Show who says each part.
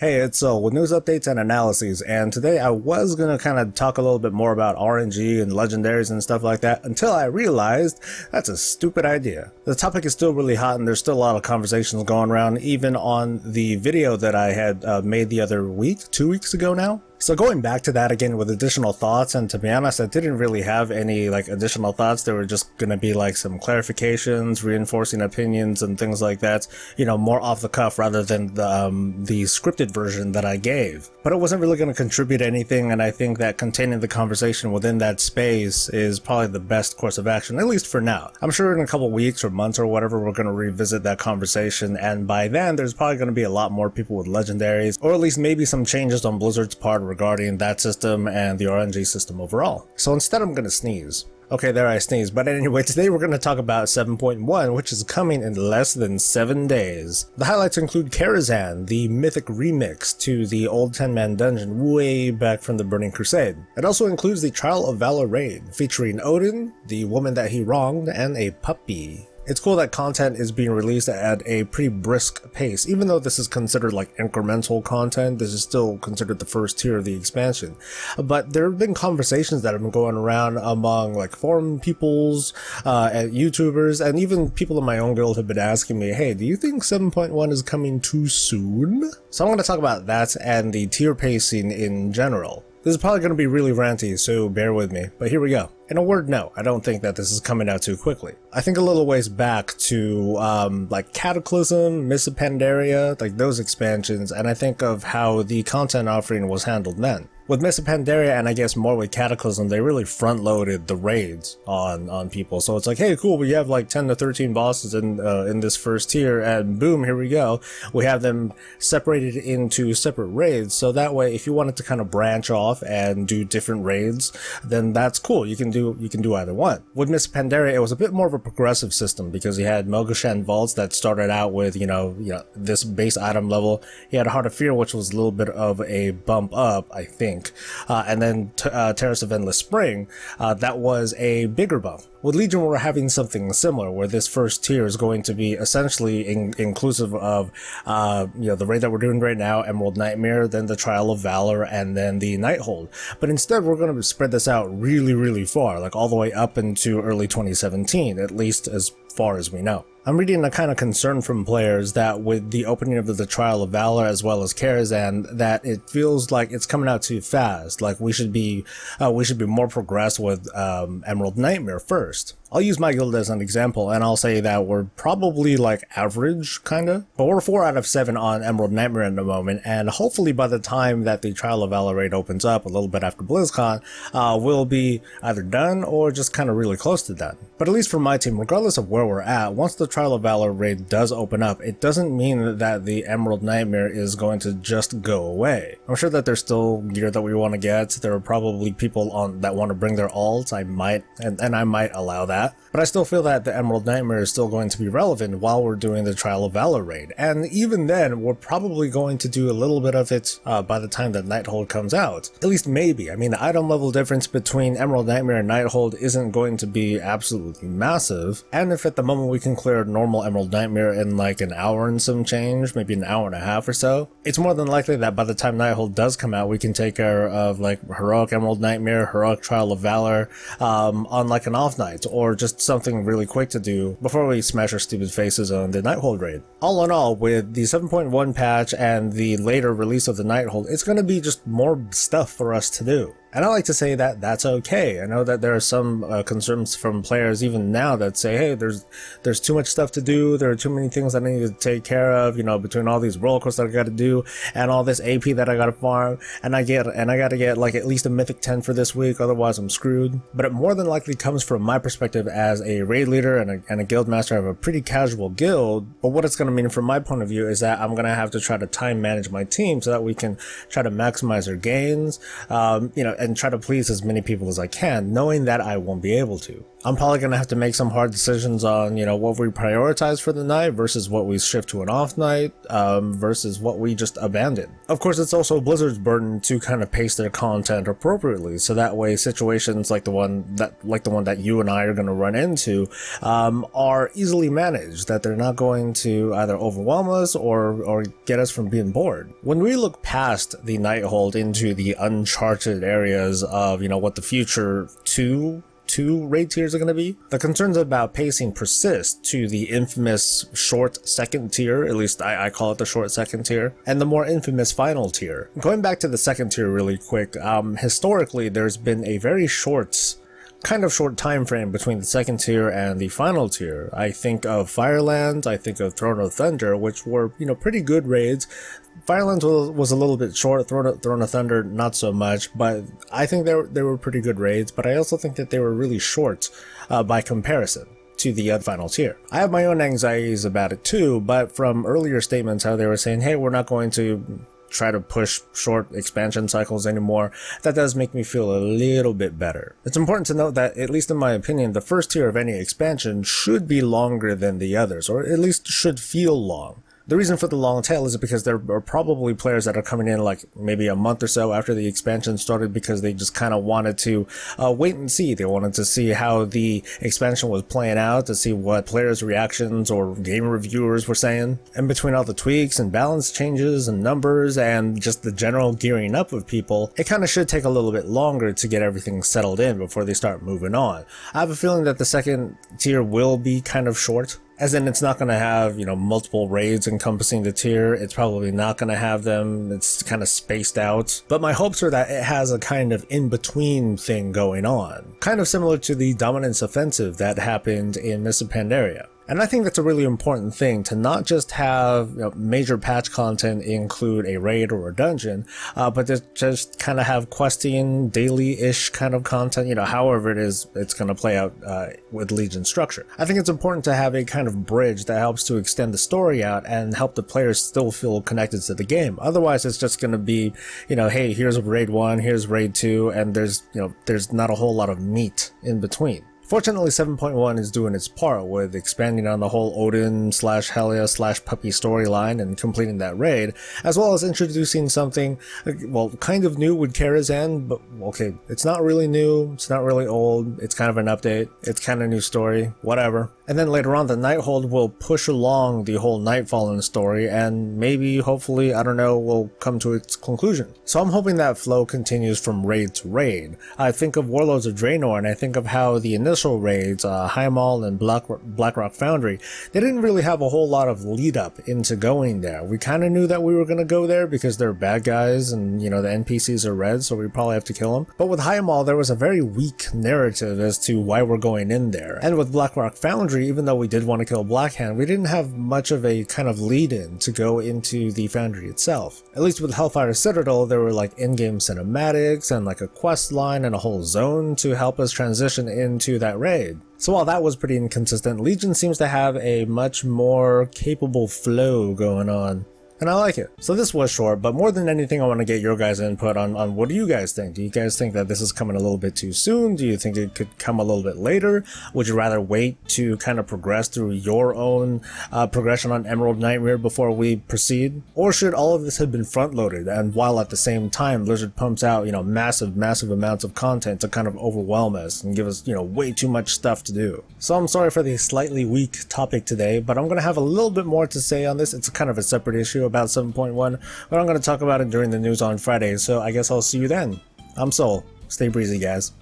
Speaker 1: Hey, it's with news updates and analyses, and today I was gonna kind of talk a little bit more about RNG and legendaries and stuff like that until I realized that's a stupid idea. The topic is still really hot and there's still a lot of conversations going around, even on the video that I had made the other week, 2 weeks ago now. So going back to that again with additional thoughts, and to be honest, I didn't really have any additional thoughts. There were just going to be some clarifications, reinforcing opinions and things like that, more off the cuff rather than the scripted version that I gave. But it wasn't really going to contribute anything, and I think that containing the conversation within that space is probably the best course of action, at least for now. I'm sure in a couple weeks or months or whatever, we're going to revisit that conversation, and by then there's probably going to be a lot more people with legendaries, or at least maybe some changes on Blizzard's part regarding that system and the RNG system overall. So instead I'm gonna sneeze. Okay, there I sneezed. But anyway, today we're going to talk about 7.1, which is coming in less than 7 days. The highlights include Karazhan, the mythic remix to the old 10-man dungeon way back from the Burning Crusade. It also includes the Trial of Valor raid, featuring Odin, the woman that he wronged, and a puppy. It's cool that content is being released at a pretty brisk pace. Even though this is considered incremental content, this is still considered the first tier of the expansion. But there have been conversations that have been going around among forum peoples, and YouTubers, and even people in my own guild have been asking me, hey, do you think 7.1 is coming too soon? So I'm going to talk about that and the tier pacing in general. This is probably going to be really ranty, so bear with me, but here we go. In a word, no, I don't think that this is coming out too quickly. I think a little ways back to Cataclysm, Mists of Pandaria, those expansions, and I think of how the content offering was handled then. With Mists of Pandaria, and I guess more with Cataclysm, they really front-loaded the raids on people. So it's hey, cool, we have 10 to 13 bosses in this first tier, and boom, here we go. We have them separated into separate raids, so that way, if you wanted to kind of branch off and do different raids, then that's cool. You can do either one. With Mists of Pandaria, it was a bit more of a progressive system because you had Mogoshan vaults that started out with this base item level. You had Heart of Fear, which was a little bit of a bump up, I think. And then Terrace of Endless Spring, that was a bigger bump. With Legion, we're having something similar, where this first tier is going to be essentially inclusive of, the raid that we're doing right now, Emerald Nightmare, then the Trial of Valor, and then the Nighthold. But instead, we're going to spread this out really, really far, all the way up into early 2017, at least as far as we know. I'm reading a kind of concern from players that with the opening of the Trial of Valor as well as Karazhan, that it feels like it's coming out too fast. We should be more progressed with Emerald Nightmare first. I'll use my guild as an example, and I'll say that we're probably average, kinda. But we're 4 out of 7 on Emerald Nightmare at the moment, and hopefully by the time that the Trial of Valor raid opens up a little bit after BlizzCon, we'll be either done or just kind of really close to done. But at least for my team, regardless of where we're at, once the Trial of Valor raid does open up, it doesn't mean that the Emerald Nightmare is going to just go away. I'm sure that there's still gear that we want to get. There are probably people that want to bring their alts. I might allow that. But I still feel that the Emerald Nightmare is still going to be relevant while we're doing the Trial of Valor raid. And even then, we're probably going to do a little bit of it by the time that Nighthold comes out. At least maybe. I mean, the item level difference between Emerald Nightmare and Nighthold isn't going to be absolutely massive. And if at the moment we can clear normal Emerald Nightmare in an hour and some change, maybe an hour and a half or so, it's more than likely that by the time Nighthold does come out, we can take care of Heroic Emerald Nightmare, Heroic Trial of Valor on an off night, or just something really quick to do before we smash our stupid faces on the Nighthold raid. All in all, with the 7.1 patch and the later release of the Nighthold, it's going to be just more stuff for us to do. And I like to say that that's okay. I know that there are some concerns from players even now that say, hey, there's too much stuff to do, there are too many things that I need to take care of, between all these roller coasters that I gotta do, and all this AP that I gotta farm, and I gotta get at least a Mythic 10 for this week, otherwise I'm screwed. But it more than likely comes from my perspective as a raid leader and a guild master of a pretty casual guild. But what it's gonna mean from my point of view is that I'm gonna have to try to time manage my team so that we can try to maximize our gains, and try to please as many people as I can, knowing that I won't be able to. I'm probably going to have to make some hard decisions on, what we prioritize for the night versus what we shift to an off night, versus what we just abandon. Of course, it's also Blizzard's burden to kind of pace their content appropriately, so that way situations like the one that you and I are going to run into, are easily managed, that they're not going to either overwhelm us or get us from being bored. When we look past the Nighthold into the uncharted areas of, what the future two raid tiers are going to be, the concerns about pacing persist to the infamous short second tier, at least I call it the short second tier, and the more infamous final tier. Going back to the second tier really quick, historically there's been a very short time frame between the second tier and the final tier. I think of Firelands, I think of Throne of Thunder, which were, pretty good raids. Firelands was a little bit short, Throne of Thunder not so much, but I think they were pretty good raids, but I also think that they were really short by comparison to the final tier. I have my own anxieties about it too, but from earlier statements how they were saying, hey, we're not going to try to push short expansion cycles anymore, that does make me feel a little bit better. It's important to note that, at least in my opinion, the first tier of any expansion should be longer than the others, or at least should feel long. The reason for the long tail is because there are probably players that are coming in like maybe a month or so after the expansion started because they just kind of wanted to wait and see. They wanted to see how the expansion was playing out, to see what players' reactions or game reviewers were saying. And between all the tweaks and balance changes and numbers and just the general gearing up of people, it kind of should take a little bit longer to get everything settled in before they start moving on. I have a feeling that the second tier will be kind of short. As in, it's not going to have, multiple raids encompassing the tier. It's probably not going to have them. It's kind of spaced out. But my hopes are that it has a kind of in-between thing going on. Kind of similar to the Dominance Offensive that happened in Mists of Pandaria. And I think that's a really important thing, to not just have major patch content include a raid or a dungeon, but to just kind of have questing, daily-ish kind of content, however it is it's going to play out with Legion structure. I think it's important to have a kind of bridge that helps to extend the story out and help the players still feel connected to the game. Otherwise, it's just going to be, hey, here's raid 1, here's raid 2, and there's not a whole lot of meat in between. Fortunately, 7.1 is doing its part with expanding on the whole Odin/Helia/Puppy storyline and completing that raid, as well as introducing something, kind of new with Karazhan, but okay, it's not really new, it's not really old, it's kind of an update, it's kind of new story, whatever. And then later on, the Nighthold will push along the whole Nightfallen story, and maybe, hopefully, will come to its conclusion. So I'm hoping that flow continues from raid to raid. I think of Warlords of Draenor, and I think of how the initial raids, Heimal and Blackrock Foundry, they didn't really have a whole lot of lead up into going there. We kind of knew that we were going to go there because they're bad guys and, the NPCs are red, so we probably have to kill them. But with Heimal, there was a very weak narrative as to why we're going in there. And with Blackrock Foundry, even though we did want to kill Blackhand, we didn't have much of a kind of lead-in to go into the Foundry itself. At least with Hellfire Citadel, there were like in-game cinematics and like a quest line and a whole zone to help us transition into that raid. So while that was pretty inconsistent, Legion seems to have a much more capable flow going on. And I like it. So this was short, but more than anything, I want to get your guys' input on what do you guys think? Do you guys think that this is coming a little bit too soon? Do you think it could come a little bit later? Would you rather wait to kind of progress through your own progression on Emerald Nightmare before we proceed? Or should all of this have been front-loaded, and while at the same time Blizzard pumps out, massive amounts of content to kind of overwhelm us and give us, way too much stuff to do? So I'm sorry for the slightly weak topic today, but I'm going to have a little bit more to say on this. It's kind of a separate issue about 7.1, but I'm going to talk about it during the news on Friday, so I guess I'll see you then. I'm Soul. Stay breezy, guys.